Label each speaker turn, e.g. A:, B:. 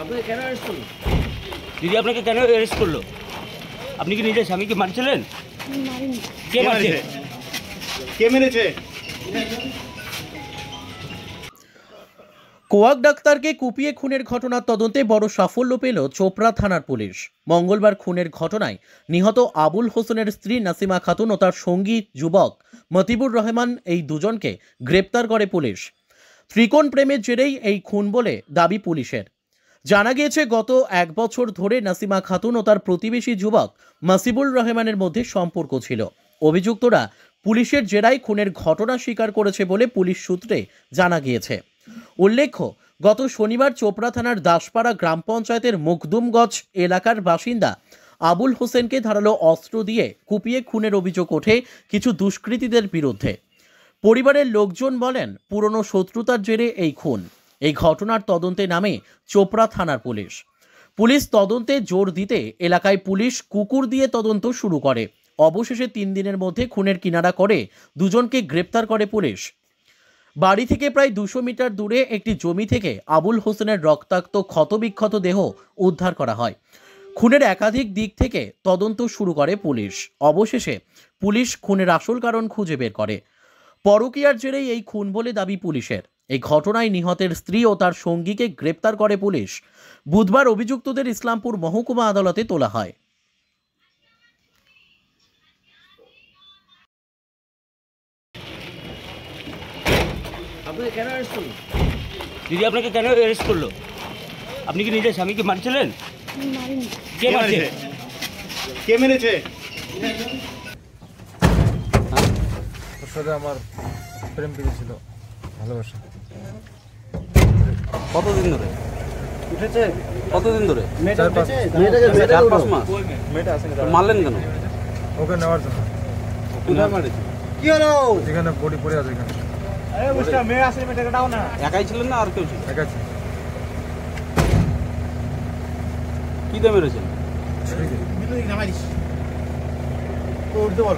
A: আপনাকে কেন অ্যারেস্ট করলো? দিদি আপনাকে কেন অ্যারেস্ট করলো? আপনি কি নিজের স্বামীকে মারছিলেন? কে মারছে?
B: কে মেরেছে?
C: কোয়াক ডাক্তারকে কুপিয়ে খুনের ঘটনার তদন্তে বড় সাফল্য পেল চোপড়া থানার পুলিশ। মঙ্গলবার খুনের ঘটনায় নিহত আবুল হোসেনের স্ত্রী নাসিমা খাতুন ও তার সঙ্গী যুবক মতিবুর রহমান এই দুজনকে গ্রেপ্তার করে পুলিশ। ত্রিকোণ প্রেমের জেরেই এই খুন বলে দাবি পুলিশের। জানা গিয়েছে গত 1 বছর ধরে নাসিমা খাতুন ও তার প্রতিবেশী যুবক মাসিবুর রহমানের মধ্যে সম্পর্ক ছিল। অভিযুক্তরা পুলিশের জেরায় খুনের ঘটনা স্বীকার করেছে বলে পুলিশ সূত্রে জানা গিয়েছে। উল্লেখ্য, গত শনিবার চোপড়া থানার দাসপাড়া গ্রাম পঞ্চায়েতের মুকদুমগঞ্জ এলাকার বাসিন্দা আবুল হোসেনকে ধারালো অস্ত্র দিয়ে কুপিয়ে খুনের অভিযোগ ওঠে কিছু দুষ্কৃতীদের বিরুদ্ধে। পরিবারের লোকজন বলেন, পুরনো শত্রুতার জেরে এই খুন। এই ঘটনার তদন্তে নামে চোপড়া থানার পুলিশ। পুলিশ তদন্তে জোর দিতে এলাকায় পুলিশ কুকুর দিয়ে তদন্ত শুরু করে। অবশেষে 3 দিনের মধ্যে খুনের কিনারা করে দুজনকে গ্রেপ্তার করে পুলিশ। বাড়ি থেকে প্রায় 200 মিটার দূরে একটি জমি থেকে আবুল হোসেনের রক্তাক্ত ক্ষতবিক্ষত দেহ উদ্ধার করা হয়। খুনের একাধিক দিক থেকে তদন্ত শুরু করে পুলিশ। অবশেষে পুলিশ খুনের আসল কারণ খুঁজে বের করে। পরকীয়ার জেরেই এই খুন বলে দাবি পুলিশের। এই ঘটনায় নিহতের স্ত্রী ও তার সঙ্গীকে গ্রেপ্তার করে পুলিশ। বুধবার অভিযুক্তদের ইসলামপুর মহকুমা আদালতে তোলা হয়।
A: আপনাকে কেন অ্যারেস্ট করলো? দিদি আপনাকে কেন অ্যারেস্ট করলো? আপনি কি নিজের স্বামীকে মারছিলেন? কে মারছে?
B: কে মেরেছে?
D: ওর সাথে আমার প্রেম প্রীতি ছিল, ভালোবাসা।
E: কতদিন ধরে
B: উঠেছে?
E: কতদিন ধরে?
D: 4-5
E: মাস।
B: মেয়েটা আছে না?
E: মারলেন কেন?
D: ওকে নেওয়ার জন্য।
B: কোথায় মারেছে? কি হলো?
D: যেখানে বডি পড়ে আছে এখানে।
B: আরে বুঝটা মেয়ে আসলে মেয়েটাকে দাও না।
E: একাই ছিলেন না আর কেউ ছিল?
D: ঠিক আছে,
E: কি দিয়ে মেরেছেন?
D: ছুরি দিয়ে।
B: মিলুই না মারিস। তো উঠতে বল।